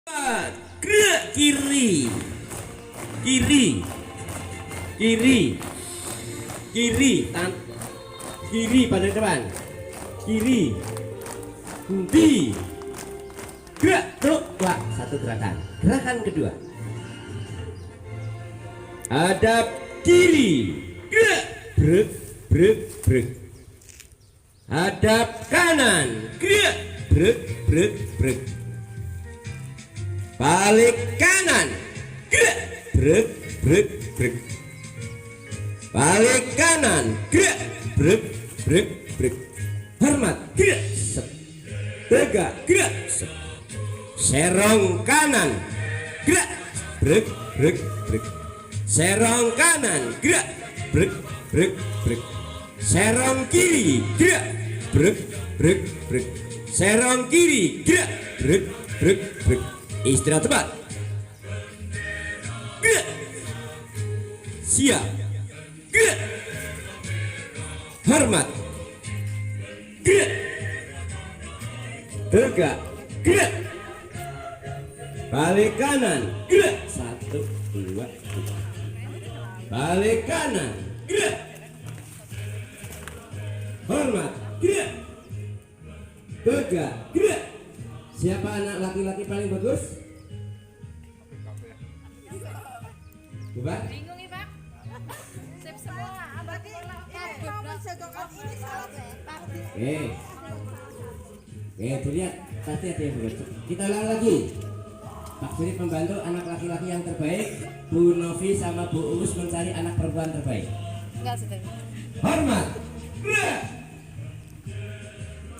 Gerak kiri, kiri, kiri, kiri, kiri pada depan, kiri, henti, gerak, terus, wah, satu gerakan. Gerakan kedua, hadap kiri, gerak, brek, brek, brek. Hadap kanan, gerak, brek, brek, brek. Balik kanan, gerak, brek, brek, brek. Balik kanan, gerak, brek, brek, brek. Hormat, gerak, set. Tegak, gerak, set. Serong kanan, gerak, brek, brek, brek. Serong kanan, gerak, brek, brek, brek. Serong kiri, gerak, brek, brek, brek. Serong kiri, gerak, brek, brek, brek. Istirahat cepat. Gerak. Siap. Gerak. Hormat. Gerak. Tegak. Gerak. Balik kanan. Gerak. 1, 2, 3. Balik kanan. Gerak. Hormat. Gerak. Tegak. Gerak. Siapa anak laki-laki paling bagus? Bukan? Bingung nih Pak. Sip semua. Berarti ini salah Pak. Dilihat pasti ada yang bagus. Kita ulang lagi. Pak Suri pembantu anak laki-laki yang terbaik. Bu Novi sama Bu Uus mencari anak perempuan terbaik. Enggak sih. Hormat. Gerak.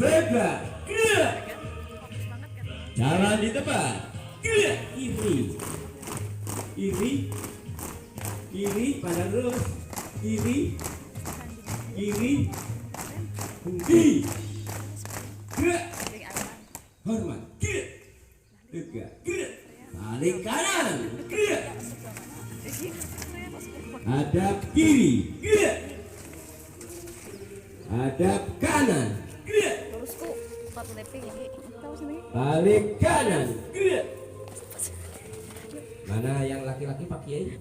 Tegak. Gerak. Jalan di tempat. Gerak. Kiri. Kiri. Kiri pandang terus. Kiri. Kiri. Henti. Gerak. Hormat. Gerak. Tegak. Gerak. Balik kanan. Gerak. Hadap kiri. Gerak. Hadap kanan. Gerak. Terusku 4 leping lagi. Tahu sini. Balik kanan. Gerak. Mana yang laki-laki Pak Kiai?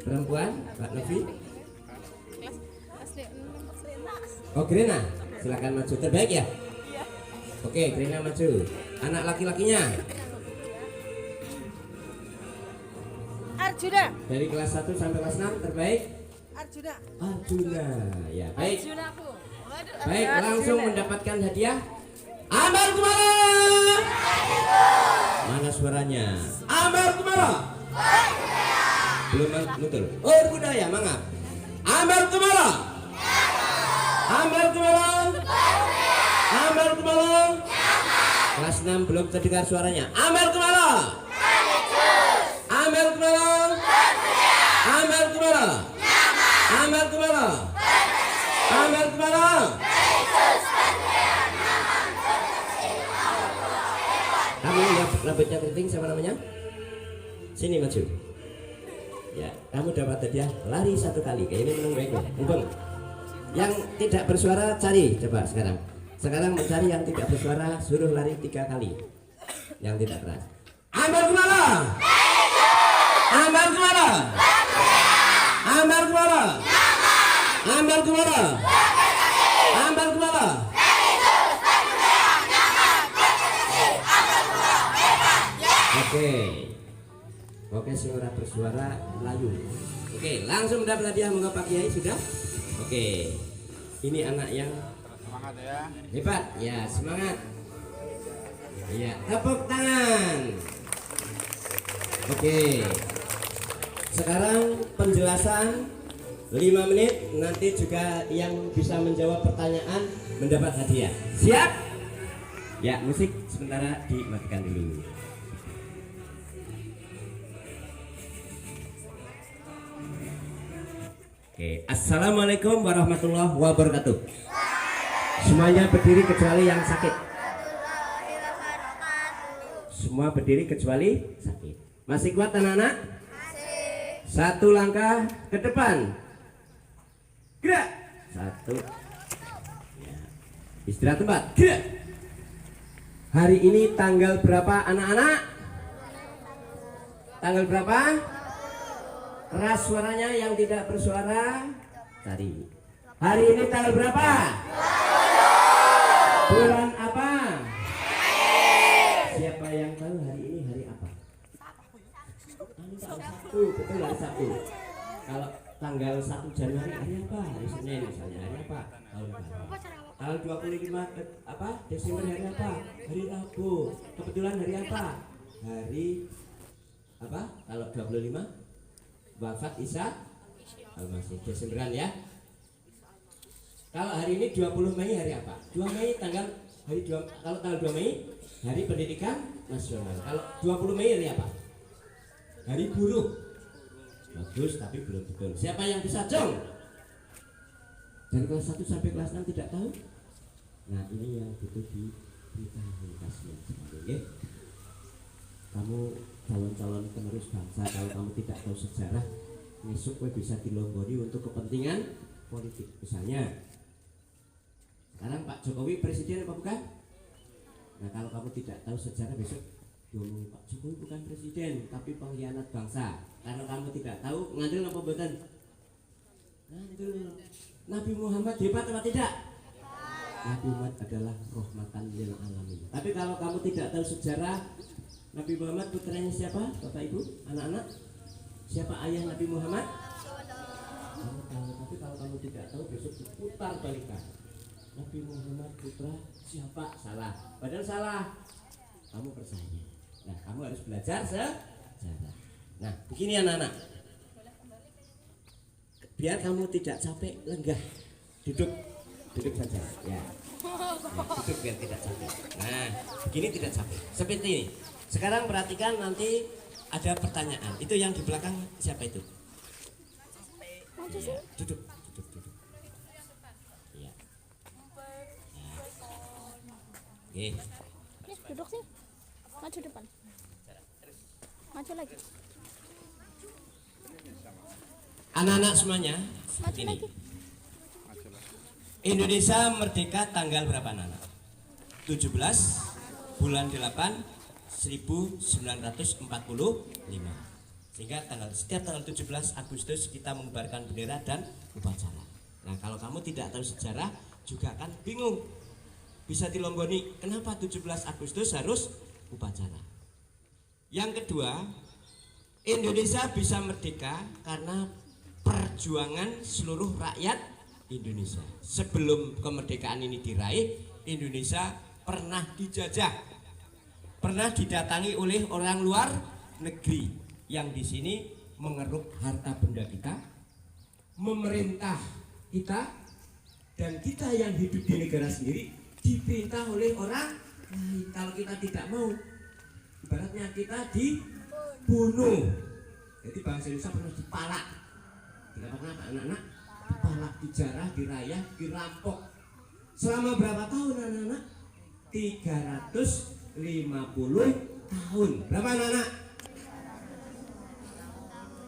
Perempuan Pak Novi? Oh Grena, silakan maju. Terbaik ya? Oke, Grena maju. Anak laki-lakinya Arjuna. dari kelas 1 sampai kelas 6 terbaik? Arjuna. Arjuna. Ya, baik. Arjuna aku. Waduh. Baik, langsung mendapatkan hadiah. Ambar Kumara. Mana suaranya? Ambar Kumara. Belum muncul. Oh, budaya, mangap. Ambar Kumara. Ambar Kumara. Ambar Kumara. Kelas 6 belum terdengar suaranya. Ambar Kumara. Ambar Kumara. Ambar Kumara. Ambar Kumara. Ambar Kumara. Kamu yang rambutnya keriting siapa namanya? Sini maju. Ya, kamu dapat hadiah lari 1 kali. Kayaknya menang baik. Mumpung. Yang tidak bersuara cari coba sekarang. Sekarang mencari yang tidak bersuara, suruh lari 3 kali. Yang tidak keras. Ambar Kumara. Ambar Kumara. Ambar Kumara. Ambar Kumara. Ambar Kumara. Oke, suara bersuara layu. Oke, langsung dapat hadiah monggo Pak Kiai sudah. Oke, ini anak yang Semangat ya. hebat ya, semangat ya, tepuk tangan. Oke, sekarang penjelasan 5 menit, nanti juga yang bisa menjawab pertanyaan mendapat hadiah. Siap? Ya, musik sementara dimatikan dulu. Oke, assalamualaikum warahmatullahi wabarakatuh. Semuanya berdiri kecuali yang sakit. Semua berdiri kecuali sakit. Masih kuat anak-anak? Masih. 1 langkah ke depan. Gerak. 1. Ya. Istirahat tempat. Gerak. Hari ini tanggal berapa anak-anak? Tanggal berapa? Keras suaranya yang tidak bersuara. Cari. Hari ini tanggal berapa? Bulan apa? Siapa yang tahu hari ini hari apa? Hari Sabtu, betul hari Sabtu. Kalau tanggal 1 Januari hari apa? Hari Senin misalnya, hari apa? Tahun baru. Tanggal 25 Desember hari apa? Hari Rabu. Kebetulan hari apa? Hari apa? Kalau 25 wafat Isa Al-Masih. Desemberan ya. Kalau hari ini 20 Mei hari apa? 2 Mei kalau tanggal 2 Mei Hari Pendidikan Nasional. Kalau 20 Mei hari apa? Hari Buruh. Bagus, tapi belum betul. Siapa yang bisa jong? Dari kelas 1 sampai kelas 6 tidak tahu? Nah, ini yang butuh diberitahu kasihan sekali, ya. Kamu calon-calon penerus bangsa, kalau kamu tidak tahu sejarah, besok bisa dilonggoni untuk kepentingan politik. Misalnya, sekarang Pak Jokowi presiden apa bukan? Nah, kalau kamu tidak tahu sejarah, besok ngomong Pak Jokowi bukan presiden tapi pengkhianat bangsa. Karena kamu tidak tahu, ngandel apa buatan? Ngandel. Nabi Muhammad hebat atau tidak? Nabi Muhammad adalah rahmatan lil alamin. Tapi kalau kamu tidak tahu sejarah, Nabi Muhammad putranya siapa? Bapak Ibu, anak-anak? Siapa ayah Nabi Muhammad? Kamu tahu, tapi kalau kamu tidak tahu, besok diputar balikan. Nabi Muhammad putra siapa? Salah. Padahal salah. Kamu percaya. Nah, kamu harus belajar sejarah. Nah, begini anak-anak. Biar kamu tidak capek, lenggah. Duduk saja. Ya. Nah, duduk biar tidak capek. Nah, begini tidak capek. Seperti ini. Sekarang perhatikan, nanti ada pertanyaan. Itu yang di belakang siapa itu? Ya, duduk. Ya. Oke. Duduk sih. Maju depan. Maju lagi. Anak-anak semuanya, Maju ini. lagi. Indonesia merdeka tanggal berapa anak? 17 bulan 8 1945. Sehingga setiap tanggal 17 Agustus kita mengibarkan bendera dan upacara. Nah, kalau kamu tidak tahu sejarah juga akan bingung. Bisa dilonggoni, kenapa 17 Agustus harus upacara? Yang kedua, Indonesia bisa merdeka karena perjuangan seluruh rakyat Indonesia. Sebelum kemerdekaan ini diraih, Indonesia pernah dijajah, pernah didatangi oleh orang luar negeri yang di sini mengeruk harta benda kita, memerintah kita, dan kita yang hidup di negara sendiri diperintah oleh orang lain. Kalau kita tidak mau, ibaratnya kita dibunuh. Jadi bangsa Indonesia pernah dipalak. Tidak pernah anak-anak? Dipalak, dijarah, dirayah, dirampok. Selama berapa tahun anak-anak? 350 tahun. Berapa anak-anak?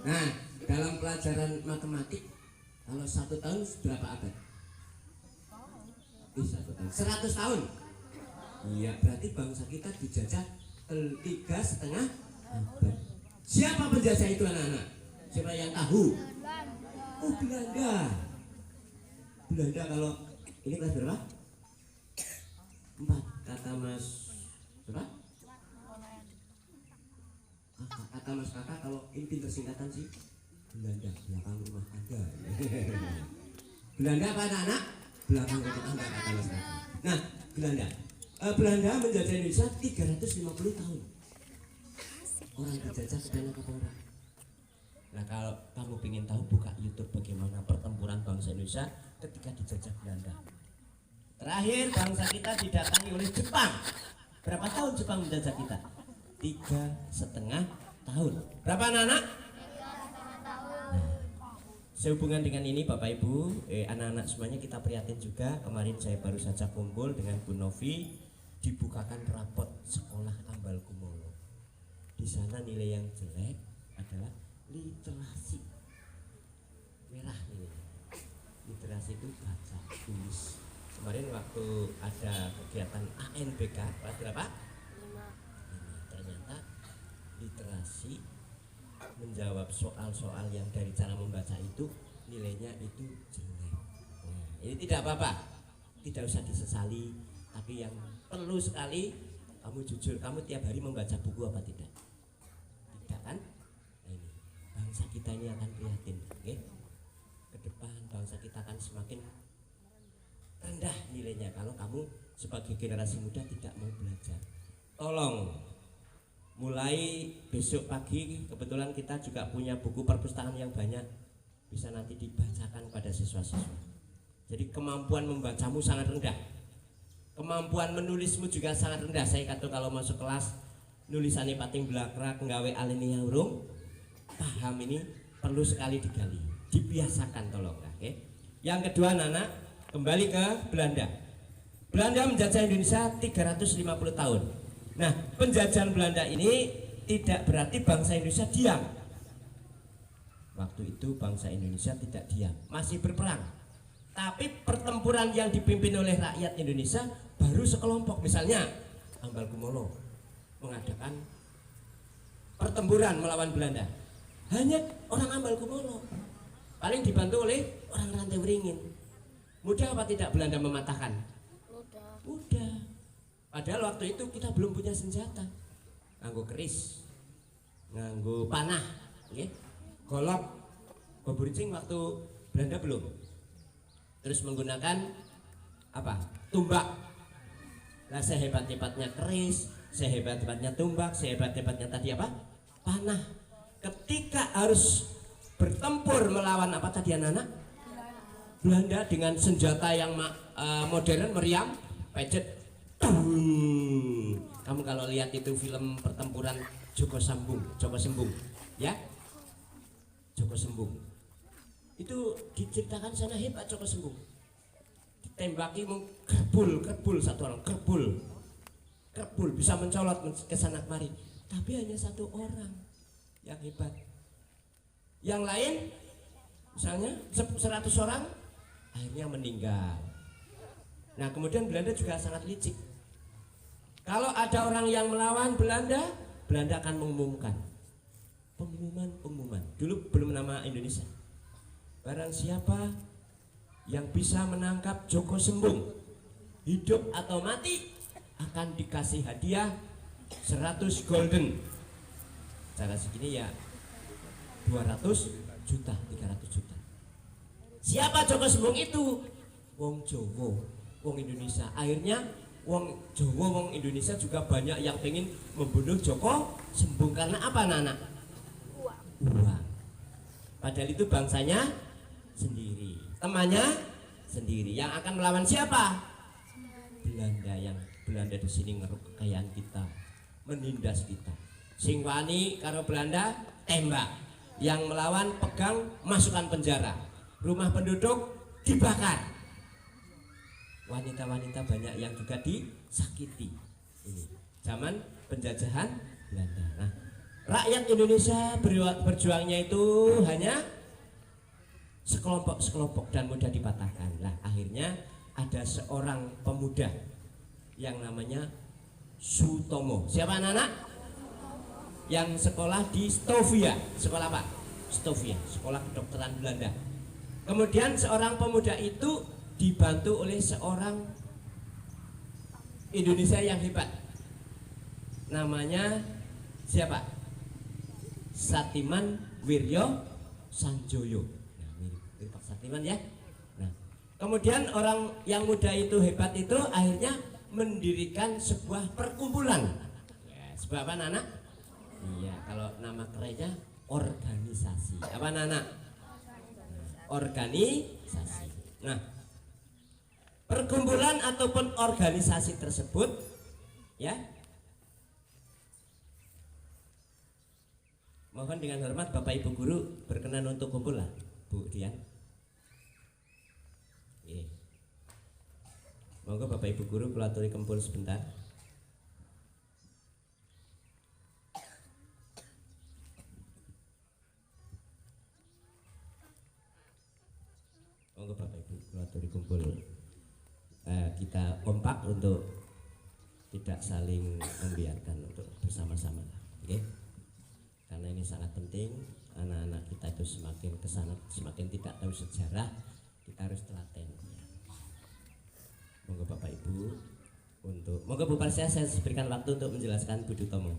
Nah, dalam pelajaran matematik, kalau 1 tahun berapa abad? 1 tahun. 100 tahun. Iya, berarti bangsa kita dijajah 3,5 abad. Siapa penjajah itu anak-anak? Siapa yang tahu? Oh, Belanda. Belanda kalau ini kelas berapa? 4. Kata Mas berapa? Kata Mas Kakak kalau ini pinter singkatan sih. Belanda, belakang rumah Anda. Belanda apa anak-anak? Belakang rumah Anda kata Mas Kakak. Nah, Belanda menjajah Indonesia 350 tahun. Orang dijajah kebanyakan orang. Nah, kalau kamu ingin tahu, buka YouTube bagaimana pertempuran bangsa Indonesia ketika dijajah Belanda. Terakhir bangsa kita didatangi oleh Jepang. Berapa tahun Jepang menjajah kita? 3,5 tahun. Berapa anak-anak? Nah, sehubungan dengan ini Bapak Ibu, anak-anak semuanya kita prihatin juga. Kemarin saya baru saja kumpul dengan Bu Novi, dibukakan rapot sekolah Ambal Kumolo. Di sana nilai yang jelek adalah literasi. Merah ini. Literasi itu baca, tulis, kemarin waktu ada kegiatan ANBK kelas berapa? 5. Ternyata literasi menjawab soal-soal yang dari cara membaca itu nilainya itu jelek. Nah, ini tidak apa-apa, tidak usah disesali, tapi yang perlu sekali kamu jujur, kamu tiap hari membaca buku apa tidak? Tidak kan? Nah, ini bangsa kita ini akan prihatin, oke? Ke depan bangsa kita akan semakin rendah nilainya kalau kamu sebagai generasi muda tidak mau belajar. Tolong mulai besok pagi, kebetulan kita juga punya buku perpustakaan yang banyak, bisa nanti dibacakan pada siswa-siswa. Jadi kemampuan membacamu sangat rendah, kemampuan menulismu juga sangat rendah. Saya kata kalau masuk kelas nulisannya pating blakrak nggawe alinea urung paham, ini perlu sekali digali, dibiasakan tolong, oke? Yang kedua, anak-anak, kembali ke Belanda. Belanda menjajah Indonesia 350 tahun. Nah, penjajahan Belanda ini tidak berarti bangsa Indonesia diam. Waktu itu bangsa Indonesia tidak diam, masih berperang. Tapi pertempuran yang dipimpin oleh rakyat Indonesia baru sekelompok. Misalnya Ambalkumolo mengadakan pertempuran melawan Belanda. Hanya orang Ambalkumolo, paling dibantu oleh orang Rantai Waringin. Mudah apa tidak Belanda mematahkan? Mudah. Padahal waktu itu kita belum punya senjata. Nganggo keris, nganggo panah, okay? Golok, boburincing waktu Belanda belum. Terus menggunakan apa? Tumbak. Nah, sehebat-hebatnya keris, sehebat-hebatnya tumbak, sehebat-hebatnya tadi apa? Panah. Ketika harus bertempur melawan apa tadi anak-anak? Belanda dengan senjata yang modern, meriam, pecet. Kamu kalau lihat itu film pertempuran Joko Sembung, ya? Joko Sembung. Itu diceritakan sana hebat Joko Sembung. Ditembaki kerbul satu orang, kerbul bisa mencolot ke sana kemari. Tapi hanya satu orang yang hebat. Yang lain misalnya 100 orang akhirnya meninggal. Nah, kemudian Belanda juga sangat licik. Kalau ada orang yang melawan Belanda, Belanda akan mengumumkan pengumuman. Dulu belum nama Indonesia. Barang siapa yang bisa menangkap Joko Sembung, hidup atau mati, akan dikasih hadiah 100 golden. Cara segini ya 200 juta, 300 juta. Siapa Joko Sembung itu? Wong Jowo, wong Indonesia. Akhirnya wong Jawa, wong Indonesia juga banyak yang pengen membunuh Joko Sembung. Karena apa anak-anak? Uang. Padahal itu bangsanya sendiri, temannya sendiri. Yang akan melawan siapa? Belanda. Yang Belanda di sini ngeruk kekayaan kita, menindas kita. Sing wani karo Belanda tembak, yang melawan pegang, masukkan penjara, rumah penduduk dibakar. Wanita-wanita banyak yang juga disakiti. Ini zaman penjajahan Belanda. Nah, rakyat Indonesia berjuangnya itu hanya sekelompok dan mudah dipatahkan. Nah, akhirnya ada seorang pemuda yang namanya Sutomo. Siapa anak-anak? Yang sekolah di Stovia. Sekolah apa? Stovia, sekolah kedokteran Belanda. Kemudian seorang pemuda itu dibantu oleh seorang Indonesia yang hebat. Namanya siapa? Satiman Wiryo Sanjoyo. Nah, mirip Pak Satiman ya. Nah, kemudian orang yang muda itu hebat itu akhirnya mendirikan sebuah perkumpulan. Ya, sebuah apa anak? Iya, kalau nama kerennya organisasi. Apa anak? Organisasi. Nah, perkumpulan ataupun organisasi tersebut ya, mohon dengan hormat Bapak Ibu guru berkenan untuk kumpul lah, Bu Dian. Monggo Bapak Ibu guru kula aturi kumpul sebentar. Monggo Bapak Ibu kula aturi kumpul. kita kompak untuk tidak saling membiarkan untuk bersama-sama, oke? Karena ini sangat penting, anak-anak kita itu semakin kesana semakin tidak tahu sejarah, kita harus telaten. Monggo Bapak Ibu untuk monggo Bu Parsia, saya berikan waktu untuk menjelaskan Budi Utomo.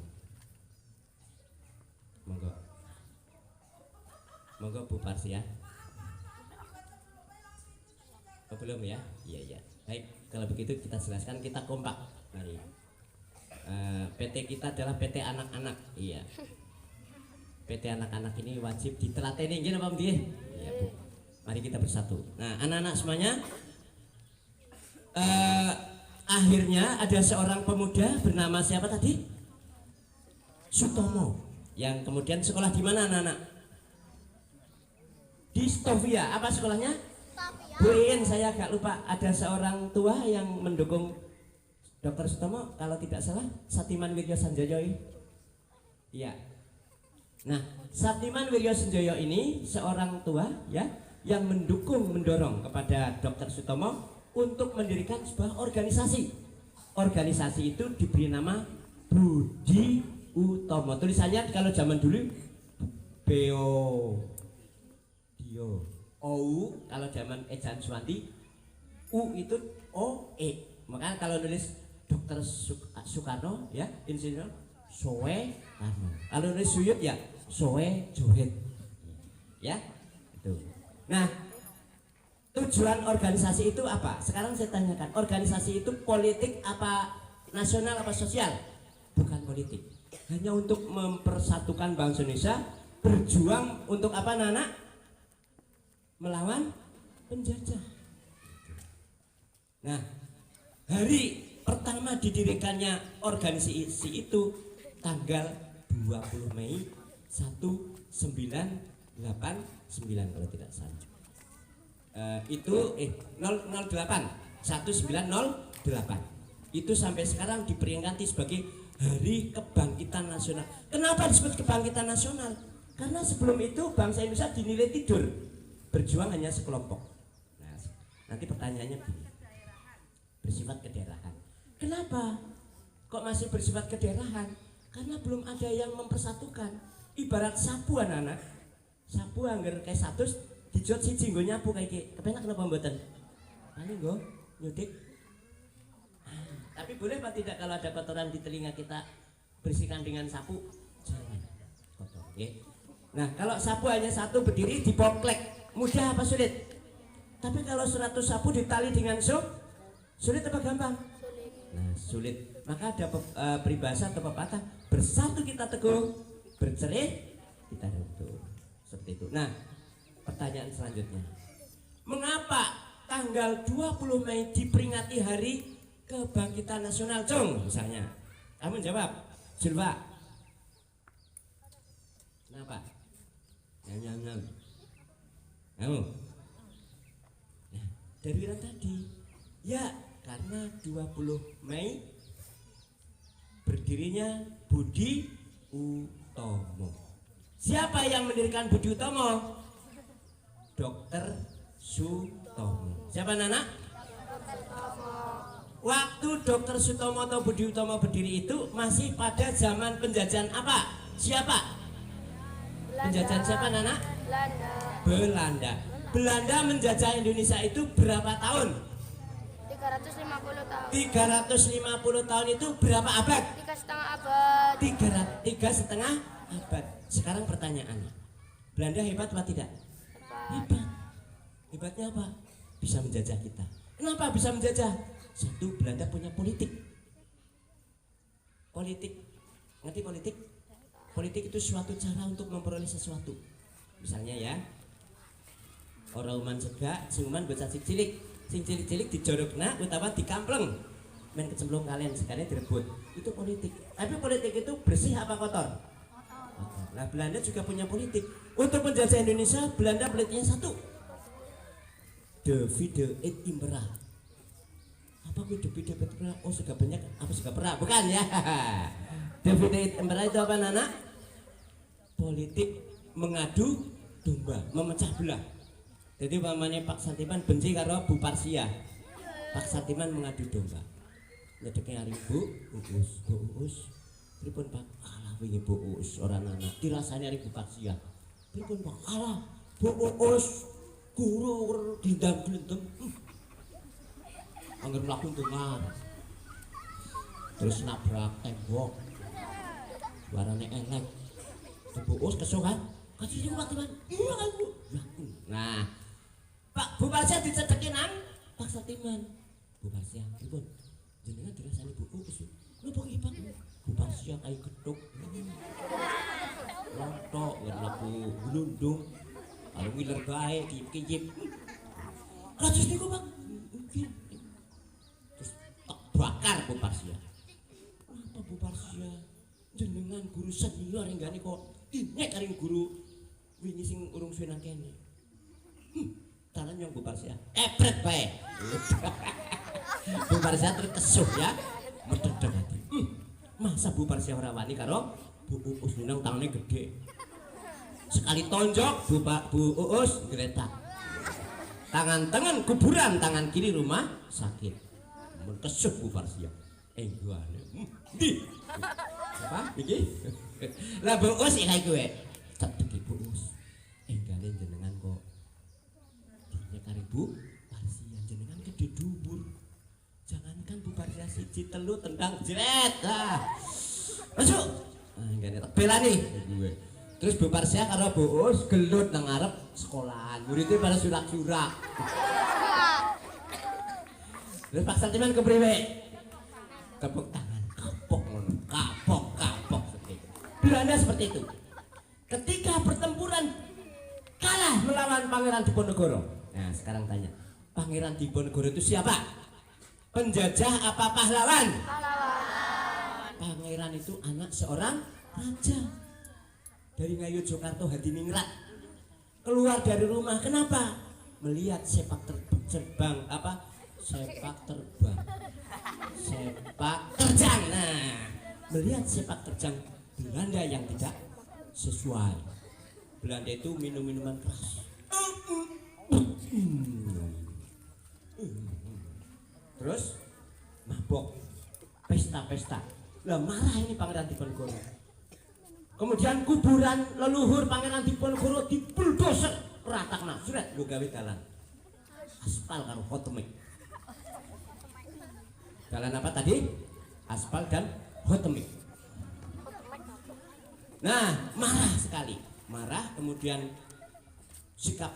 Monggo Bu Parsia. Oh, belum ya? Iya. Baik, kalau begitu kita jelaskan, kita kompak. Mari. PT kita adalah PT anak-anak. Iya. PT anak-anak ini wajib ditelateni, nggih napa nggih? Iya, Bu. Mari kita bersatu. Nah, anak-anak semuanya, akhirnya ada seorang pemuda bernama siapa tadi? Sutomo. Yang kemudian sekolah di mana anak-anak? Di Stovia. Apa sekolahnya? Buin, saya agak lupa. Ada seorang tua yang mendukung Dr. Sutomo, kalau tidak salah Satiman Wiryo Sanjoyo. Iya. Nah, Satiman Wiryo Sanjoyo ini seorang tua ya yang mendorong kepada Dr. Sutomo untuk mendirikan sebuah organisasi. Organisasi itu diberi nama Budi Utomo. Tulisannya kalau zaman dulu BO Dio OU, kalau zaman Ejaan Suwanti U itu OE. Maka kalau nulis Dr. Soekarno ya, Insinyur Soekarno. Kalau nulis Suyut ya Soe Joret. Ya, itu. Nah, tujuan organisasi itu apa? Sekarang saya tanyakan, organisasi itu politik apa nasional apa sosial? Bukan politik. Hanya untuk mempersatukan bangsa Indonesia, berjuang untuk apa anak-anak? Melawan penjajah. Nah, hari pertama didirikannya organisasi itu tanggal 20 Mei 1989 kalau tidak salah. 1908. Itu sampai sekarang diperingati sebagai Hari Kebangkitan Nasional. Kenapa disebut Kebangkitan Nasional? Karena sebelum itu bangsa Indonesia dinilai tidur, berjuang hanya sekelompok. Nah, nanti pertanyaannya begini, bersifat kedaerahan. Kenapa kok masih bersifat kedaerahan? Karena belum ada yang mempersatukan. Ibarat sapu anak-anak, sapu anggar kayak status dijot siji nggo nyapu kayak iki. Kepenak kenapa mboten? Paling nggo nyudik. Tapi boleh apa tidak kalau ada kotoran di telinga kita bersihkan dengan sapu? Jangan kotor, okay? Nah, kalau sapu hanya satu berdiri dipoklek, mudah apa sulit? Tapi kalau 100 sapu ditali dengan sulit apa gampang? Sulit. Nah, sulit. Maka ada peribahasa atau pepatah, bersatu kita teguh, bercerai kita runtuh. Seperti itu. Nah, pertanyaan selanjutnya, mengapa tanggal 20 Mei diperingati Hari Kebangkitan Nasional, Cung? Misalnya, kamu jawab, Silva. Kenapa? Nyam. Kamu? Nah, dari yang tadi, ya karena 20 Mei berdirinya Budi Utomo. Siapa yang mendirikan Budi Utomo? Dr. Sutomo. Siapa Nana? Waktu Dr. Sutomo atau Budi Utomo berdiri itu masih pada zaman penjajahan apa? Siapa? Penjajahan siapa Nana? Belanda. Belanda menjajah Indonesia itu berapa tahun? 350 tahun. 350 tahun itu berapa abad? 3,5 abad. 3,5 abad. Sekarang pertanyaannya, Belanda hebat atau tidak? Hebat. Hebatnya apa? Bisa menjajah kita. Kenapa bisa menjajah? Satu, Belanda punya politik. Politik, ngerti politik? Politik itu suatu cara untuk memperoleh sesuatu. Misalnya ya, orang uman segak, siuman bocah cilik, sing cilik dijorokna, utawa dikampleng, main kecemplung kalian sekalian direbut. Itu politik. Tapi politik itu bersih apa kotor? Kotor. Nah, Belanda juga punya politik. Untuk menjajah Indonesia, Belanda politiknya satu, Divide et Impera. Apa gue Divide et Impera? Oh, sudah banyak apa sudah pernah? Bukan ya. Divide et Impera itu apa Nana? Politik mengadu domba, memecah belah. Jadi pamannya Pak Santiman benci karo Bu Parsia. Pak Satiman mengadu domba. Nyedeke hari Bu Uus. Pripun Pak? Alah wingi Bu Uus ora anak. Dirasani hari Bu Parsia. Pripun Pak? Alah Bu Uus guru dindang-dindem. Angger mlaku tengah. Terus nabrak tembok. Suarane elek. Bu Uus kesel kan? Kasih Pak Satiman. Iya kan Bu. Nah, Pak Bu Parsia dicedeki nang Pak Satiman. Bu Parsia, pripun? Jenengan dirasani Bu Uus. Napa iki Pak? Bu Parsia kayak gedhog. Lontok ngerlebu glundung. Kalau ngiler bae kijip. Kados niku Pak. Mungkin. Terus tak bakar Bu Parsia. Apa Bu Parsia? Jenengan guru senior enggane kok dinek karo guru wingi sing urung suwe nang kene. Taran yang Bu Parsia. Epret bae. Bu Parsia terkesuh ya. Medhedhek hati. Masa Bu Parsia ora wani karo Bu Uus nang tangane gede. Sekali tonjok Bu Uus geletak. Tangan tengah kuburan, tangan kiri rumah sakit. Menkesuh Bu Parsia. Engguane. Ndi? Apa iki? Lah Bu Uus iki kowe. Cedeki Bu Uus. Enggale jenengan kok dine karo Bu Parsia jenengan gede dhuwur. Jangankan Bu Parsia siji telu tendang jret. Ah. Masuk. Ah enggane tak belani gue. Terus Bu Parsia karo Bu Uus gelut nang ngarep sekolahan. Muridnya pada surak-surak. Terus Pak Satiman kepriwe? Tepuk tangan, kapok ngono. Kapok seperti itu. Belanda seperti itu. Ketika pertempuran kalah melawan Pangeran Diponegoro. Nah, sekarang tanya. Pangeran Diponegoro itu siapa? Penjajah apa pahlawan? Pahlawan. Pangeran itu anak seorang raja. Dari Ngayogyakarta Hadiningrat keluar dari rumah. Kenapa? Melihat sepak terjang. Nah, melihat sepak terjang Belanda yang tidak sesuai. Belanda itu minum minuman keras. Terus mabok, pesta. Lah marah ini Pangeran Diponegoro. Kemudian kuburan leluhur Pangeran Diponegoro dibuldoser ratakna surat nggo gawe dalan. Aspal karo hotmik. Dalan apa tadi? Aspal dan hotmik. Nah, marah sekali. Marah kemudian sikap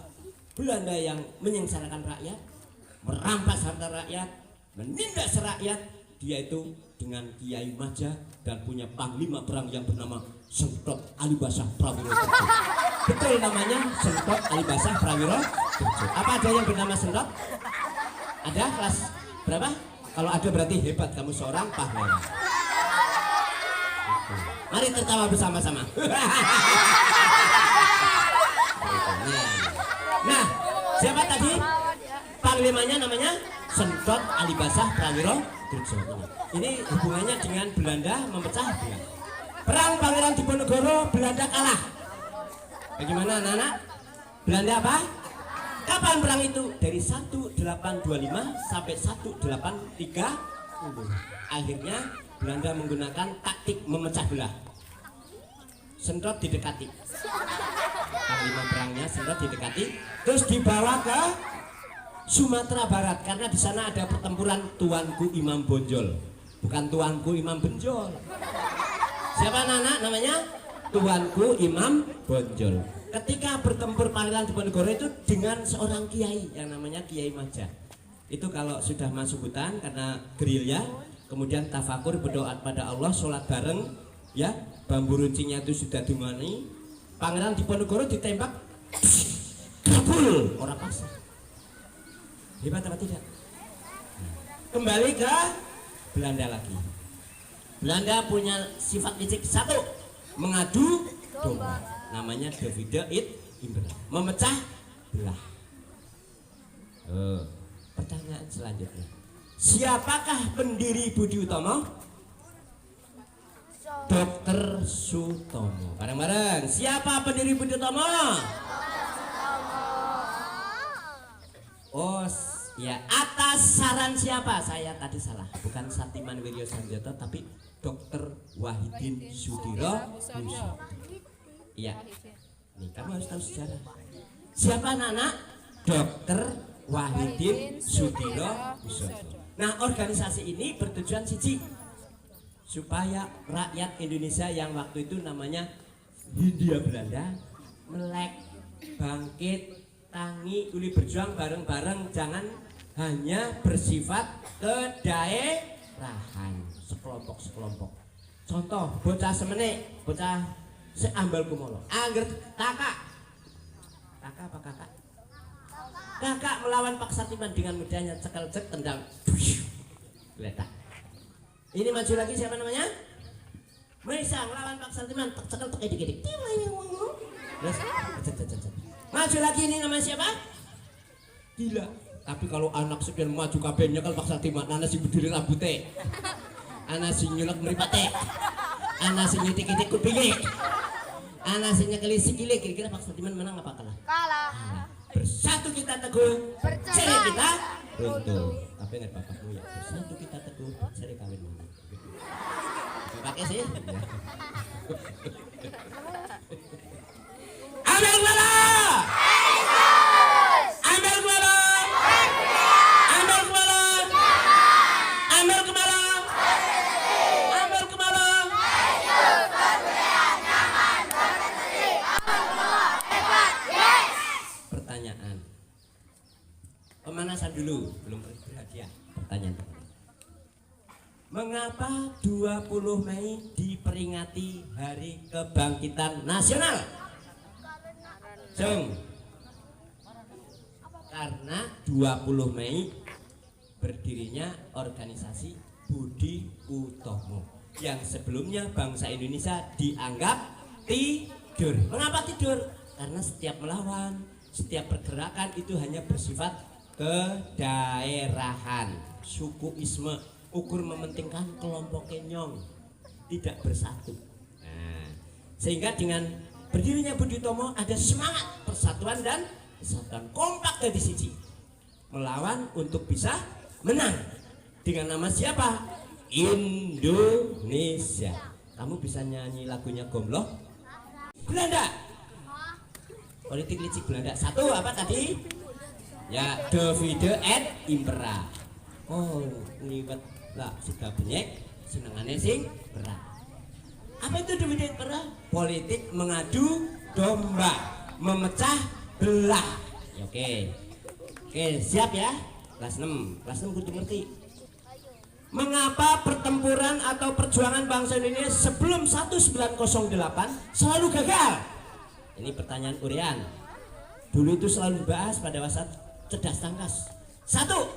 Belanda yang menyengsarakan rakyat, merampas harta rakyat, menindas rakyat, dia itu dengan Kiai Maja dan punya panglima perang yang bernama Sentot Alibasah Prawiro Tejo. Betul namanya Sentot Alibasah Prawiro Tejo. Apa ada yang bernama Sentot? Ada kelas berapa? Kalau ada berarti hebat, kamu seorang pahlawan. Mari tertawa bersama-sama. Nah, siapa tadi? Panglimanya namanya Sentot Alibasah Prawiro Tejo. Ini hubungannya dengan Belanda memecah belah. Perang Pangeran Diponegoro, Belanda kalah. Bagaimana anak-anak? Belanda apa? Kapan perang itu? Dari 1825 sampai 1830. Akhirnya Belanda menggunakan taktik memecah belah. Sentot didekati. Panglima perangnya Sentot didekati, terus dibawa ke Sumatera Barat karena di sana ada pertempuran Tuanku Imam Bonjol, bukan Tuanku Imam Benjol. Siapa anak namanya? Tuanku Imam Bonjol. Ketika bertempur Pangeran Diponegoro itu dengan seorang kiai yang namanya Kiai Maja. Itu kalau sudah masuk hutan karena gerilya, kemudian tafakur berdoa pada Allah, sholat bareng, ya bambu runcinya itu sudah dimani. Pangeran Diponegoro ditembak, kabul orang pasar. Hebat apa tidak? Kembali ke Belanda lagi. Belanda punya sifat licik satu, mengadu domba. Namanya Davide it Imbra, memecah belah. Pertanyaan selanjutnya, siapakah pendiri Budi Utomo? Dr. Sutomo. Bareng-bareng, siapa pendiri Budi Utomo? Oh, Ya, atas saran siapa? Saya tadi salah, bukan Satiman Wiryo Sanjoto tapi Dr. Wahidin Sudiro Husodo. Iya. Nih, kamu harus tahu sejarah. Siapa anak-anak? Dr. Wahidin Sudiro Husodo. Nah, organisasi ini bertujuan siji, supaya rakyat Indonesia yang waktu itu namanya Hindia Belanda melek, bangkit, tangi, uli berjuang bareng-bareng, jangan hanya bersifat kedaerahan sekelompok-sekelompok. Contoh, bocah semene, bocah seambal kumolo, angger kakak apa kakak? Kakak melawan Pak Satiman dengan mudahnya, cekal cek tendang, geletak. Ini maju lagi, siapa namanya? Maisa melawan Pak Satiman, cekal tek edik-edik. Terus, maju lagi, ini namanya siapa? Gila. Tapi kalau anak sekian maju kabehnya kan Pak Satiman, anak si berdiri rambutnya, anak si nyulek meripate, anak si nyitik-nyitik kupingnya, anak si nyekeli sikile. Kira-kira Pak Satiman menang apa kalah? Kalah. Bersatu kita teguh, Percaya. seri kita runtuh. Tapi ingat bapakmu ya, bersatu kita teguh, seri kawin dulu. Pakai sih. Ambil bola. Ambil bola. Ambil bola. Ambil kemana? Ambil kemana? Pertanyaan. Pemanasan dulu, belum berhadiah. Pertanyaan. Mengapa 20 Mei diperingati Hari Kebangkitan Nasional? Jeng. Karena 20 Mei berdirinya organisasi Budi Utomo yang sebelumnya bangsa Indonesia dianggap tidur. Mengapa tidur? Karena setiap melawan, setiap pergerakan itu hanya bersifat kedaerahan, sukuisme, ukur mementingkan kelompok kenyong, tidak bersatu. Nah, sehingga dengan berdirinya Budi Utomo ada semangat persatuan dan kesatuan, kompak dari siji melawan untuk bisa menang. Dengan nama siapa? Indonesia. Kamu bisa nyanyi lagunya Gomloh? Belanda. Politik licik Belanda. Satu apa tadi? Ya, Divide et Impera. Oh, liwat lah sudah banyak senengannya sing berat. Apa itu Divide et Impera? Politik mengadu domba, memecah belah. Ya, oke, siap ya? Kelas 6 kudu ngerti. Mengapa pertempuran atau perjuangan bangsa Indonesia sebelum 1908 selalu gagal? Ini pertanyaan Urian. Dulu itu selalu dibahas pada masa cerdas tangkas. Satu,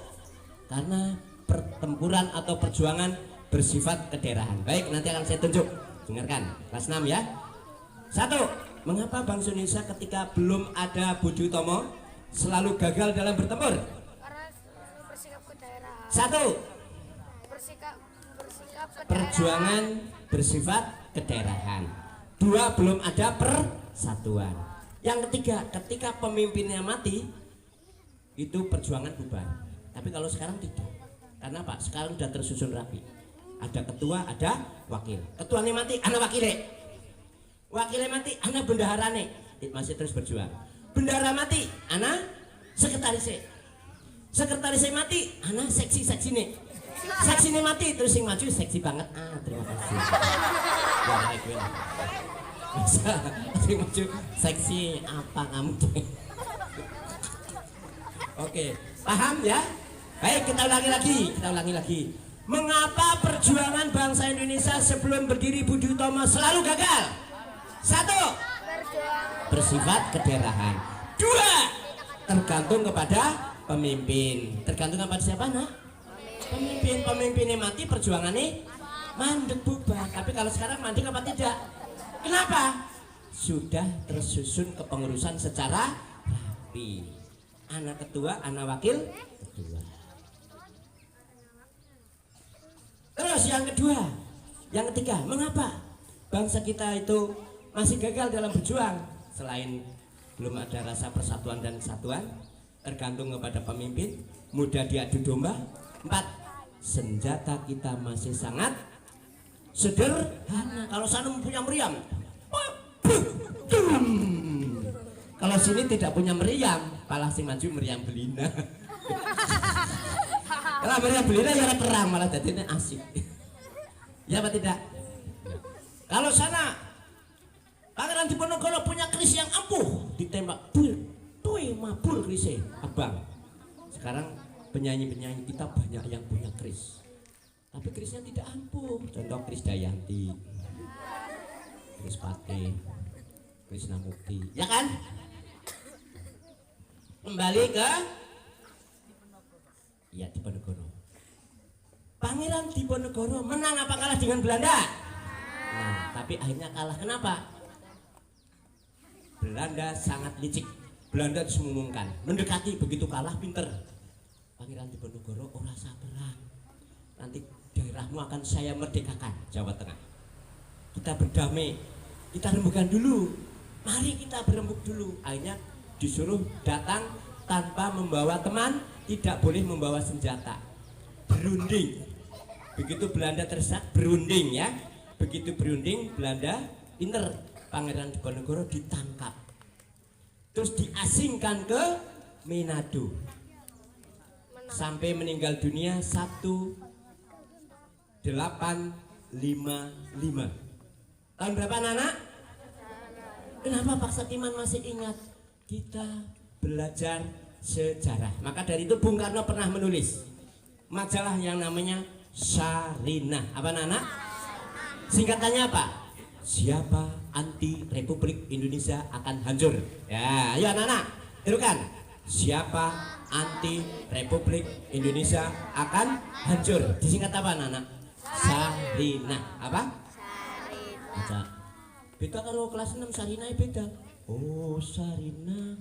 karena pertempuran atau perjuangan bersifat kedaerahan. Baik, nanti akan saya tunjuk. Dengarkan, kelas 6 ya. Satu, mengapa bangsa Indonesia ketika belum ada Budi Utomo selalu gagal dalam bertempur? Karena bersikap kedaerahan. Satu, Bersikap kedaerahan. perjuangan bersifat kedaerahan. Dua, belum ada persatuan. Yang ketiga, ketika pemimpinnya mati, itu perjuangan bubar. Tapi kalau sekarang tidak. Karena apa? Sekarang sudah tersusun rapi. Ada ketua, ada wakil. Ketuanya mati, anak wakilnya. Wakilnya mati, anak bendaharane. Masih terus berjuang. Bendahara mati, anak sekretarisnya. Sekretarisnya mati, anak seksi nih. Seksi ini mati, terus yang maju seksi banget. Terima kasih. Ya, baik, gue. Masa yang maju seksi apa kamu? Oke, paham ya? Baik, kita ulangi lagi. Mengapa perjuangan bangsa Indonesia sebelum berdiri Budi Utomo selalu gagal? Satu, bersifat kedaerahan. Dua, tergantung kepada pemimpin. Tergantung kepada siapa, nak? Pemimpinnya mati, perjuangannya mandek bubar. Tapi kalau sekarang mandek apa tidak? Kenapa? Sudah tersusun kepengurusan secara rapi. Anak ketua, anak wakil ketua. Terus yang ketiga, mengapa bangsa kita itu masih gagal dalam berjuang? Selain belum ada rasa persatuan dan kesatuan, tergantung kepada pemimpin. Mudah diadu domba. 4, senjata kita masih sangat sederhana. Kalau sana punya meriam, kalau sini tidak punya meriam, malah si maju meriam belina. Kalau meriam belina ya perang, malah jadinya asik. Ya apa tidak? Kalau sana Pangeran Diponegoro punya keris yang ampuh, ditembak mabur kerisnya, abang. Sekarang penyanyi-penyanyi kita banyak yang punya keris, tapi kerisnya tidak ampuh. Contoh keris Dayanti, keris Pate, keris Namukti, ya kan? Kembali ke ya Diponegoro. Pangeran Diponegoro menang apa kalah dengan Belanda? Nah, tapi akhirnya kalah. Kenapa? Belanda sangat licik. Belanda mengumumkan, mendekati, begitu kalah pinter. Pangeran Diponegoro ora usah perang. Nanti daerahmu akan saya merdekakan, Jawa Tengah. Kita berdamai, kita rembukan dulu. Mari kita berembuk dulu. Akhirnya disuruh datang tanpa membawa teman, tidak boleh membawa senjata. Berunding. Begitu Belanda terdesak, berunding ya. Begitu berunding, Belanda pinter. Pangeran Diponegoro ditangkap. Terus diasingkan ke Manado. Sampai meninggal dunia 1855. Tahun berapa anak? Kenapa Pak Setiman masih ingat? Kita belajar sejarah. Maka dari itu Bung Karno pernah menulis majalah yang namanya Sarinah. Apa anak? Singkatannya apa? Siapa anti Republik Indonesia akan hancur. Ya, ayo anak-anak, tirukan. Siapa anti Republik Indonesia akan hancur. Disingkat apa anak-anak? Sarinah. Apa? Sarinah. Beda kalau kelas 6 Sarinah beda. Oh Sarinah,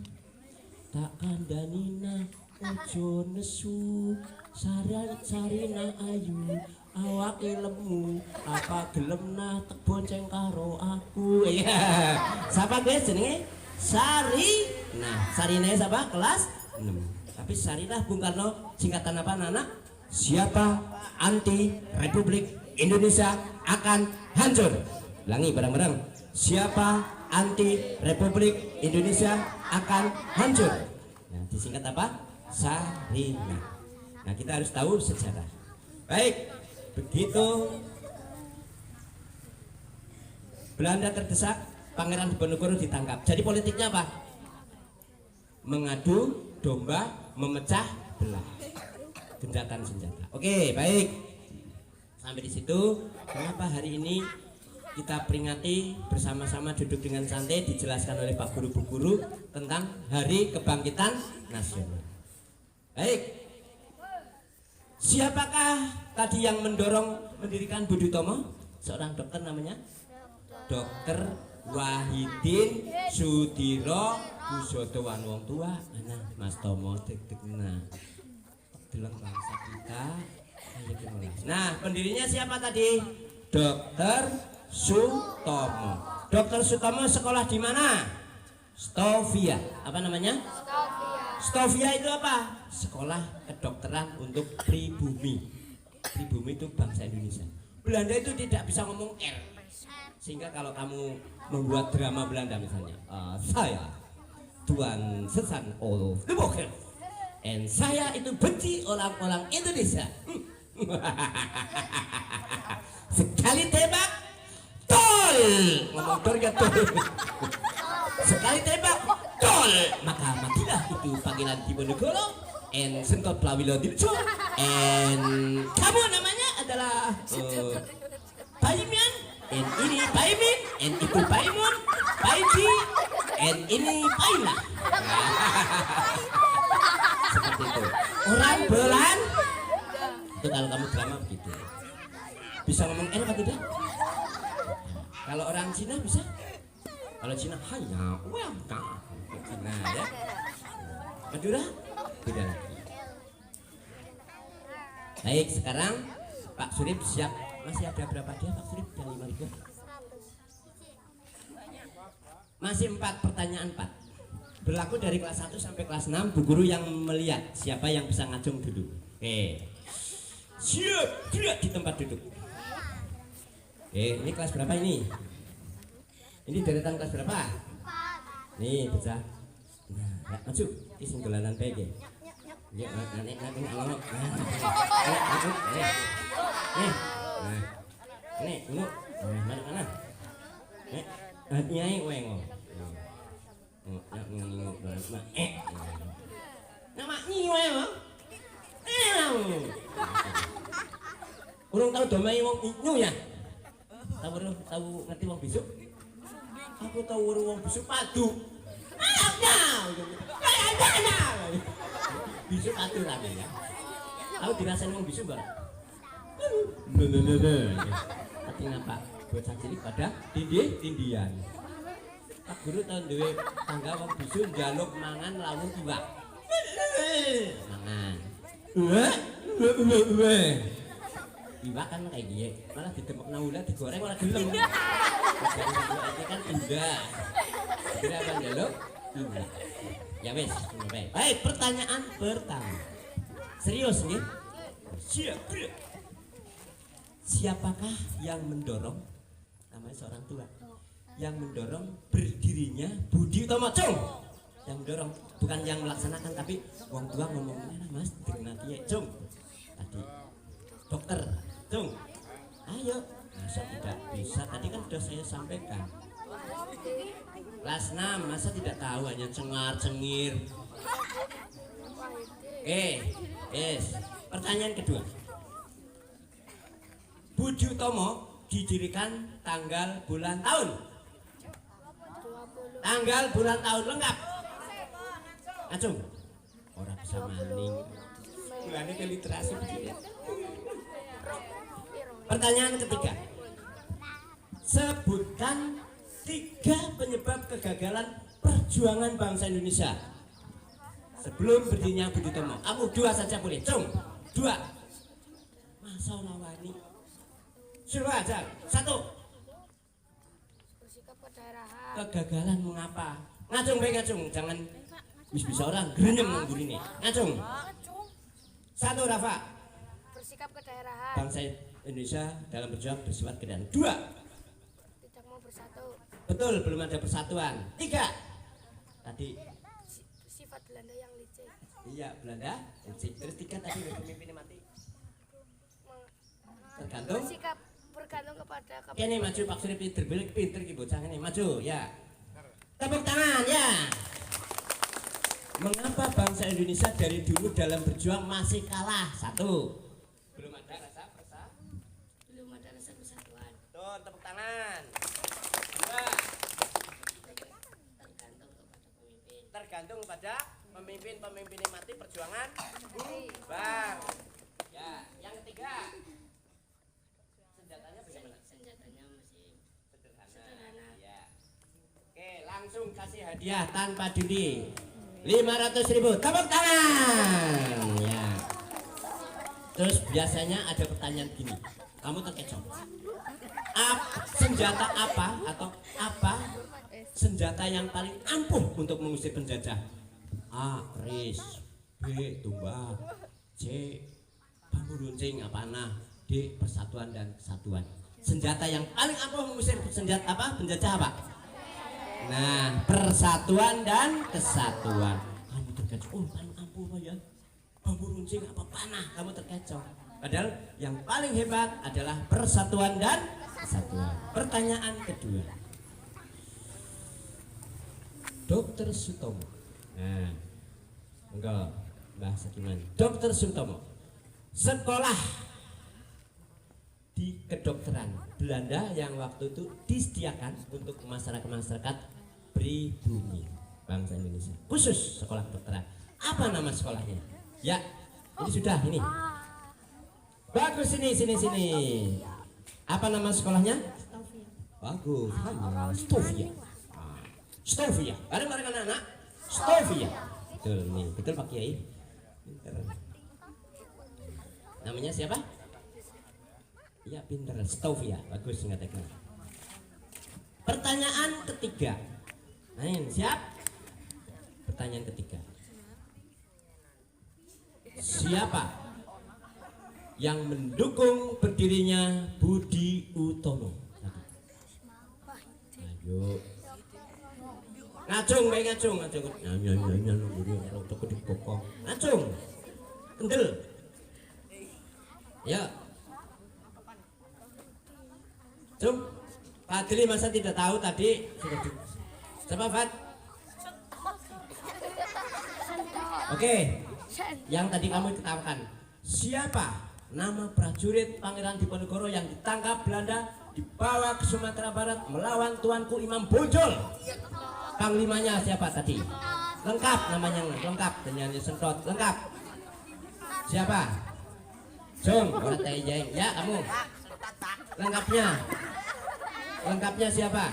tak kandhanina ojo nesu. Sarinah ayu awake lemu, apa gelem nah tek bonceng karo aku. Iya. Siapa guys jenenge? Sarinah. Sarinah siapa? Kelas 6. Tapi Sarinah Bung Karno singkatan apa anak? Siapa anti Republik Indonesia akan hancur. Ulangi bareng-bareng. Siapa anti Republik Indonesia akan hancur. Nah, disingkat apa? Sarinah. Nah, kita harus tahu sejarah. Baik. Begitu Belanda terdesak, Pangeran Diponegoro ditangkap. Jadi politiknya apa? Mengadu domba, memecah belah, gencatan senjata. Oke, baik. Sampai di situ. Kenapa hari ini kita peringati bersama-sama duduk dengan santai dijelaskan oleh Pak Guru Bu Guru tentang Hari Kebangkitan Nasional. Baik. Siapakah tadi yang mendorong mendirikan Budi Utomo? Seorang dokter namanya Dokter Wahidin Sudiro Busodo wong tua. Nah, Mas Tomo deg-degna. Deleng bangsa kita. Nah, pendirinya siapa tadi? Dokter Sutomo. Dokter Sutomo sekolah di mana? Stovia. Apa namanya? Stovia itu apa? Sekolah kedokteran untuk pribumi. Pribumi itu bangsa Indonesia. Belanda itu tidak bisa ngomong R. Sehingga kalau kamu membuat drama Belanda misalnya, saya Tuan Sesan Olof de Boker, and saya itu benci orang-orang Indonesia. Sekali tembak, tol. Ngomong tol ya tol. Sekali tembak, tol. Maka matilah itu panggilan Diponegoro. And Sentot Plawilo Dirjo. And kamu namanya adalah Paimin. And ini Paimin. And itu Paimun. Paiji. And ini Paina. Seperti itu. Orang Belan. Itu kalau kamu drama begitu. Bisa ngomong L apa tidak? Kalau orang Cina bisa? Kalau Cina hanya welcome. Cina ya. Madura? Tidak lagi. Baik, sekarang Pak Surip siap. Masih ada berapa dia Pak Surip? Ada 5.000. Masih 4 pertanyaan 4. Berlaku dari kelas 1 sampai kelas 6. Bu guru yang melihat siapa yang bisa ngacung dulu. Oke. Siap, gerak di tempat duduk. Ini kelas berapa ini? Ini deretan kelas berapa? Nih, baca. Nah, maju. Ini singgulanan baik ya. Ya, naik along. Nih, tunggu. Mana? Nih, nyai wengo. Nama nyiwe mo. Urung tahu domai wong nyu ya? Tahu ngerti wong bisuk? Aku tahu wong bisuk padu. Bisuk padu lagi ya. Tahu dirasain wong bisuk enggak? Tapi ngapa? Bocah cilik pada tindian. Pak guru tahun dewe tangga wong bisu njaluk mangan lawuh iwak. Mangan. Iwak kan kayak gini, malah ditemokna ulah digoreng malah gelem. Ini kan indah. Kira apa njaluk? Iwak. Ya wes, baik. Baik, pertanyaan pertama. Serius nih? Siap. Siapakah yang mendorong? Namanya seorang tua. Yang mendorong berdirinya Budi Utomo Cung. Yang mendorong, bukan yang melaksanakan, tapi wong tua ngomongnya Mas dengan kiye Cung. Tadi dokter Cung. Ayo, masa tidak bisa? Tadi kan sudah saya sampaikan. Kelas 6 masa tidak tahu, hanya cengar-cengir. Pertanyaan kedua. Budi Utomo didirikan tanggal bulan tahun. Tanggal bulan tahun lengkap. Acung. Orang bisa maning. Bulannya ke literasi begini. Pertanyaan ketiga. Sebutkan 3 penyebab kegagalan perjuangan bangsa Indonesia sebelum berdirinya Budi Utomo. Kamu 2 saja boleh. Cung. 2. Masa lawani. Suruh aja. 1. Kegagalan mengapa? Ngacung baik ngacung, jangan bisa orang grenyem nganggur ini. Ngacung. 1 Rafa. Bersikap kedaerahan. Bangsa Indonesia dalam berjuang bersifat kedaerahan. 2. Tidak mau bersatu. Betul, belum ada persatuan. 3. Tadi Sifat Belanda yang licik. Iya, Belanda licik. Terus 3 tadi pemimpinnya mati. Tergantung. Bergantung kepada Ini maju Pak Suri pinter ki bocah ini. Maju ya. Tepuk tangan ya. Mengapa bangsa Indonesia dari dulu dalam berjuang masih kalah? 1. Belum ada rasa persatuan. Tuh, tepuk tangan. 2. Tergantung pada pemimpin yang mati, perjuangan bubar. Ya, yang ketiga. senjatanya masih sederhana. Ya. Oke, langsung kasih hadiah tanpa judi. 500.000. Tepuk tangan. Ya. Terus biasanya ada pertanyaan gini. Kamu terkecoh. Senjata apa atau apa senjata yang paling ampuh untuk mengusir penjajah? A. Keris. B. Tumbak. C. Bambu runcing panah. D. Persatuan dan kesatuan. Senjata yang paling ampuh mengusir penjajah apa? Nah, persatuan dan kesatuan. Kamu terkecoh. Oh, paling ampuh apa ya? Bambu runcing apa panah? Kamu terkecoh. Padahal yang paling hebat adalah persatuan dan kesatuan. Pertanyaan kedua. Dr. Sutomo. Nah, enggak bahasa gimana? Dr. Sutomo. Sekolah di kedokteran Belanda yang waktu itu disediakan untuk masyarakat pribumi bangsa Indonesia, khusus sekolah kedokteran. Apa nama sekolahnya? Ya, ini sudah ini. Bagus, sini. Apa nama sekolahnya? Bagus. Stovia. Bareng-bareng anak-anak. Stovia. Betul nih, betul Pak Kiai. Namanya siapa? Iya, pinter. Stovia. Bagus ngatakan. Pertanyaan ketiga. Main, siap? Pertanyaan ketiga. Siapa yang mendukung berdirinya Budi Utomo? Ayo. Ngacung, baik ngacung. Ngacung. Kendel. Ya. Cum. Pak Adli masa tidak tahu tadi? Siapa Fat? Oke. Yang tadi kamu ketahukan. Siapa nama prajurit Pangeran Diponegoro yang ditangkap Belanda dibawa ke Sumatera Barat melawan Tuanku Imam Bonjol? Panglimanya siapa tadi? Lengkap namanya, lengkap dengan sentot lengkap. Siapa? Jom, orang Tejeng. Ya kamu. Lengkapnya siapa?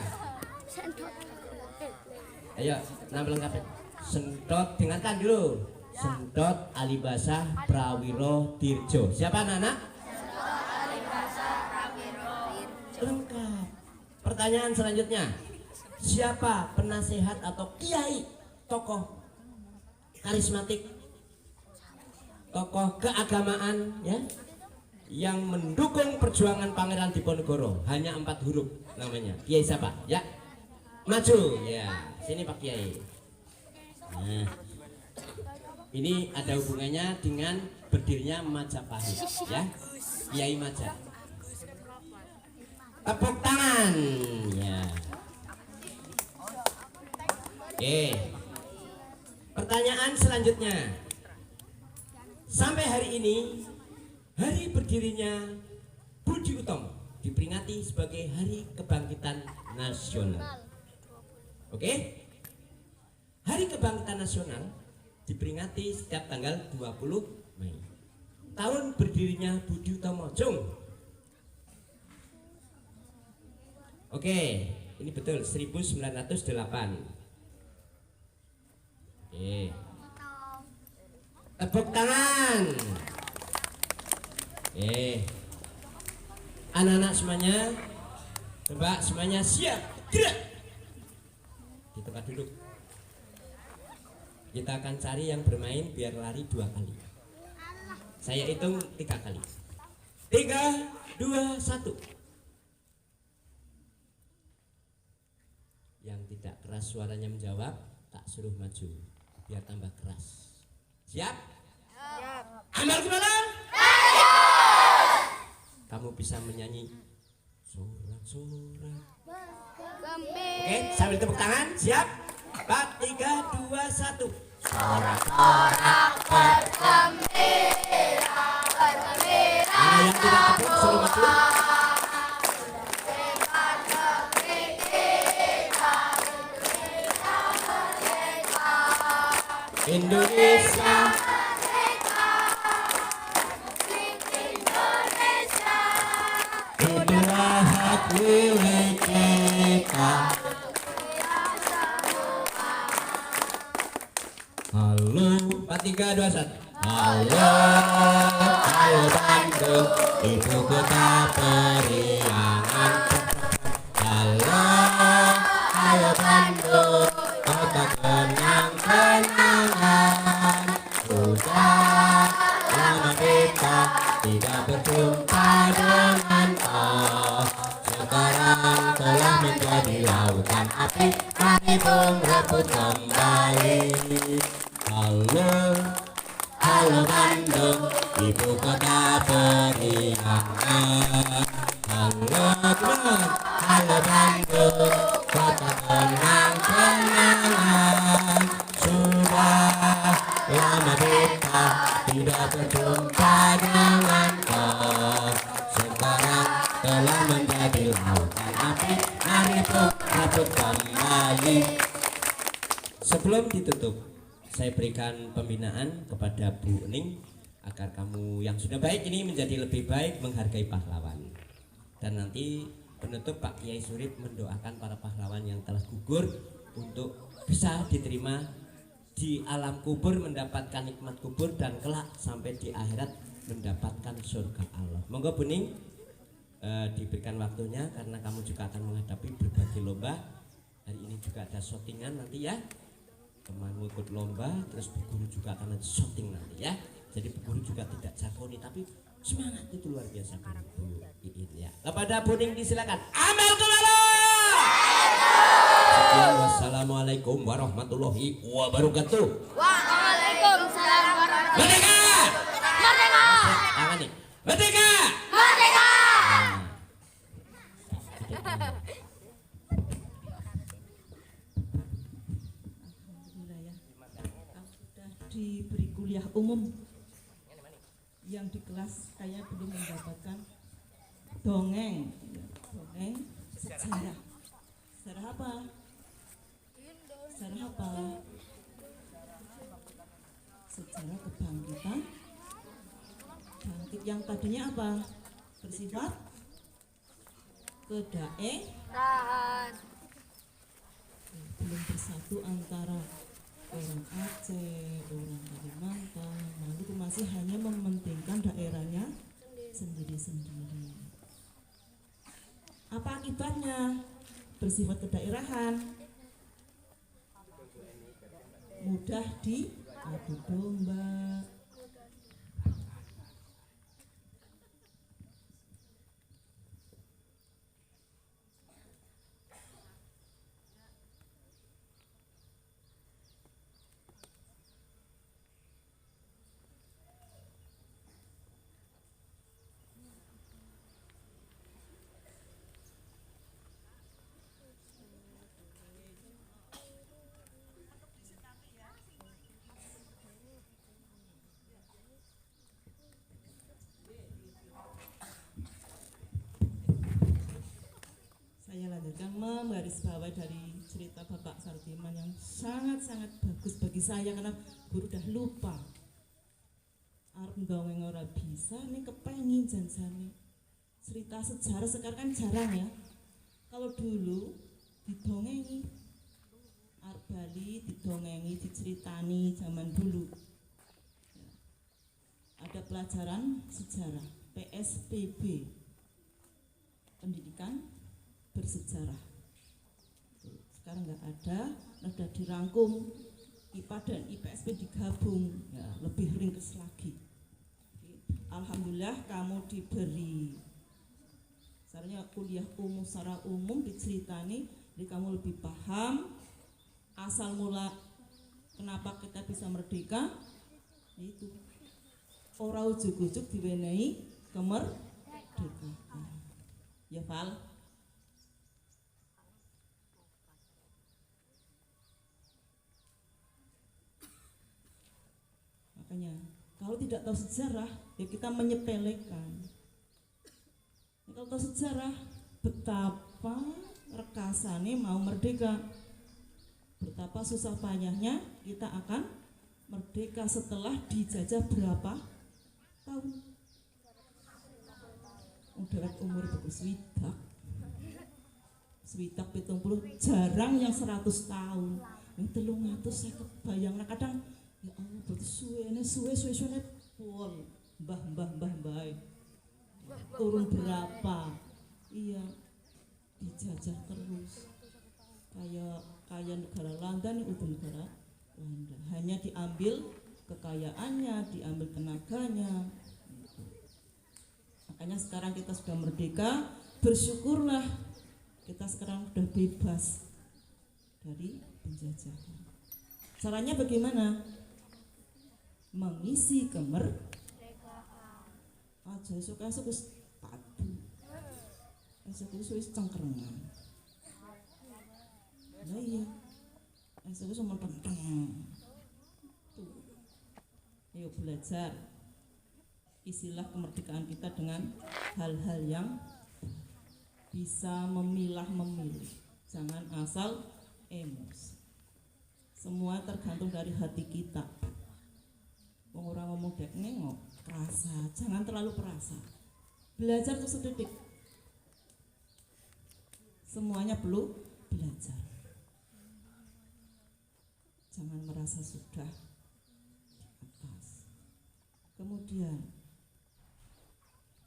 Ayo, nama lengkapnya. Sentot, dengarkan dulu. Sentot Alibasa Prawiro Dirjo. Siapa anak? Sentot Alibasa Prawiro Dirjo. Lengkap. Pertanyaan selanjutnya. Siapa penasehat atau kiai, tokoh karismatik, tokoh keagamaan ya, yang mendukung perjuangan Pangeran Diponegoro? Hanya 4 huruf namanya. Kiai siapa? Ya, maju ya. Sini Pak Kiai. Nah, ini ada hubungannya dengan berdirinya Majapahit ya, Kiai Maja. Tepuk tangan ya. Oke. Pertanyaan selanjutnya. Sampai hari ini, hari berdirinya Budi Utomo diperingati sebagai Hari Kebangkitan Nasional. Oke? Hari Kebangkitan Nasional diperingati setiap tanggal 20 Mei. Tahun berdirinya Budi Utomo, Jung. Oke, ini betul 1908. Oke. Tepuk tangan. Anak-anak semuanya, coba semuanya siap. Gerak. Di tempat duduk. Kita akan cari yang bermain biar lari 2 kali. Saya hitung 3 kali. 3, 2, 1. Yang tidak keras suaranya menjawab, tak suruh maju, biar tambah keras. Siap? Siap. Amal gimana? Kamu bisa menyanyi sorak-sorak. Oke, sambil tepuk tangan. Siap? 4, 3, 2, 1. Sorak-sorak bergembira, bergembira. Yang tidak tepuk suruh maju. Indonesia merdeka, Indonesia, itulah hak milik kita. Halo, 4, 3, 2, 1. Halo, halo Bandung, ibu kota periangan. Halo, halo Bandung, kota kenang-kenangan. Sudah lama kita tidak berjumpa dengan kau. Sekarang telah menjadi lautan api, kami pun rebut kembali. Halo, halo Bandung, ibu kota periangan. Halo teman, halo Bandung, kota kenang-kenangan. Sudah lama kita tidak berjumpa dengan kau. Sekarang telah menjadi lautan api, mari pun rebut kembali. Sebelum ditutup, saya berikan pembinaan kepada Bu Ening agar kamu yang sudah baik ini menjadi lebih baik, menghargai pahlawan. Dan nanti penutup Pak Kiai Surip mendoakan para pahlawan yang telah gugur untuk bisa diterima di alam kubur, mendapatkan nikmat kubur, dan kelak sampai di akhirat mendapatkan surga Allah. Monggo Bu Ening, diberikan waktunya karena kamu juga akan menghadapi berbagai lomba. Hari ini juga ada syutingan nanti ya. temanmu ikut lomba, terus Bu Guru juga akan syuting nanti ya. Jadi Bu Guru juga tidak jagoni, tapi semangat itu luar biasa Bu Iin ya. Kepada Bu Ning disilakan. Amel kemana? Sekian, wassalamualaikum warahmatullahi wabarakatuh. Waalaikumsalam warahmatullahi Merdeka! Merdeka! Tangan nih. Merdeka! Merdeka! Alhamdulillah ya. Aku sudah diberi kuliah umum. Yang di kelas saya belum mendapatkan dongeng. Dongeng sejarah. Sejarah apa? Sejarah apa? Sejarah kebangkitan. Bangkit yang tadinya apa? Bersifat kedaerahan. Belum bersatu antara orang Aceh, orang Kalimantan, lalu masih hanya mementingkan daerahnya sendiri-sendiri. Apa akibatnya? Bersifat kedaerahan, mudah diadu domba. Saya lanjutkan menggarisbawahi dari cerita Bapak Sartiman yang sangat-sangat bagus bagi saya karena guru udah lupa. Arep ndongeng ora bisa nih kepengin janjane. Cerita sejarah sekarang kan jarang ya. Kalau dulu didongengi arep bali didongengi diceritani zaman dulu. Ada pelajaran sejarah PSPB. Pendidikan bersejarah. Sekarang nggak ada, sudah dirangkum IPA dan IPSP digabung, ya, lebih ringkes lagi. Alhamdulillah kamu diberi, misalnya kuliah umum secara umum diceritani, jadi kamu lebih paham asal mula kenapa kita bisa merdeka, itu ora ujug-ujug diwenehi kemerdekaan. Ya Val. Makanya kalau tidak tahu sejarah ya kita menyepelekan. Ya, kalau tahu sejarah betapa rekasane mau merdeka, betapa susah payahnya kita akan merdeka setelah dijajah berapa tahun. Udah umur bagus swidak 70 jarang yang 100 tahun. Yang 300 saya kebayang kadang. Ya Allah, berarti suwe pol mbah turun berapa? Iya, dijajah terus. Kayak negara Belanda nih, udah negara Belanda. Hanya diambil kekayaannya, diambil tenaganya. Makanya sekarang kita sudah merdeka, bersyukurlah kita sekarang sudah bebas dari penjajahan. Caranya bagaimana? Mengisi kemerdekaan. Aja esuk-esuk wis padu. Esuk-esuk wis cengkrengan. Lah iya. Esuk-esuk menteng. Tuh. Ayo belajar. Isilah kemerdekaan kita dengan hal-hal yang bisa memilah-memilih. Jangan asal emosi. Semua tergantung dari hati kita. Orang ngomong dek nengok, perasa, jangan terlalu perasa. Belajar tuh sedetik. Semuanya perlu belajar. Jangan merasa sudah di atas. Kemudian,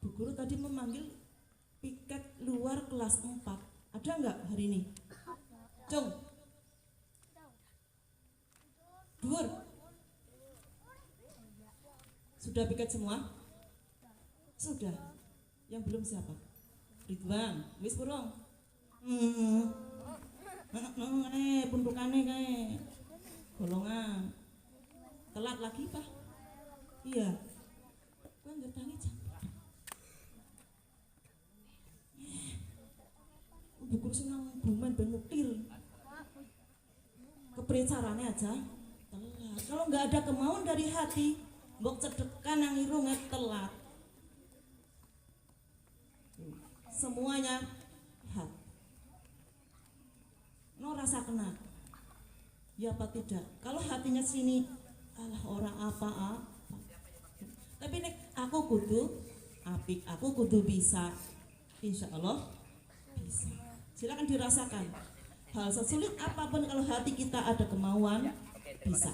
Bu Guru tadi memanggil piket luar kelas 4. Ada nggak hari ini? Cung. Sudah piket semua? Sudah. Yang belum siapa? Ridwan, wis burung. Pundukannya kayak golongan. Telat lagi Pak? Iya. Kowe ngertani jam. Buku senang buman ben mutil. Kepriye carane aja telat. Kalau nggak ada kemauan dari hati, mbok cedekan nang irunge telat. Semuanya hati. No rasa kena. Ya apa tidak? Kalau hatinya sini, alah orang apa-apa. Tapi nek aku kudu apik, aku kudu bisa. Insya Allah bisa. Silakan dirasakan. Hal sesulit apapun kalau hati kita ada kemauan, bisa.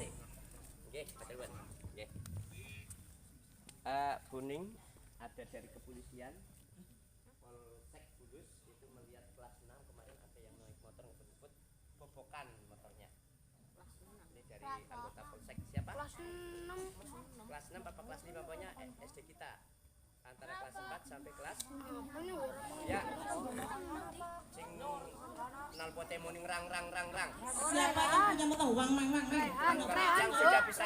Oke, Mas Ridwan. Oke. Kuning ada dari kepolisian. Polsek Kudus itu melihat kelas 6 kemarin ada yang naik motor ngebut bobokan motornya. Ini dari anggota Polsek siapa? Kelas 6 apa kelas 5 pokoknya SD kita. Antara kelas 4 sampai kelas ya sing nalpote muning rang. Siapa yang punya motor wang mang mang mang? Yang sudah bisa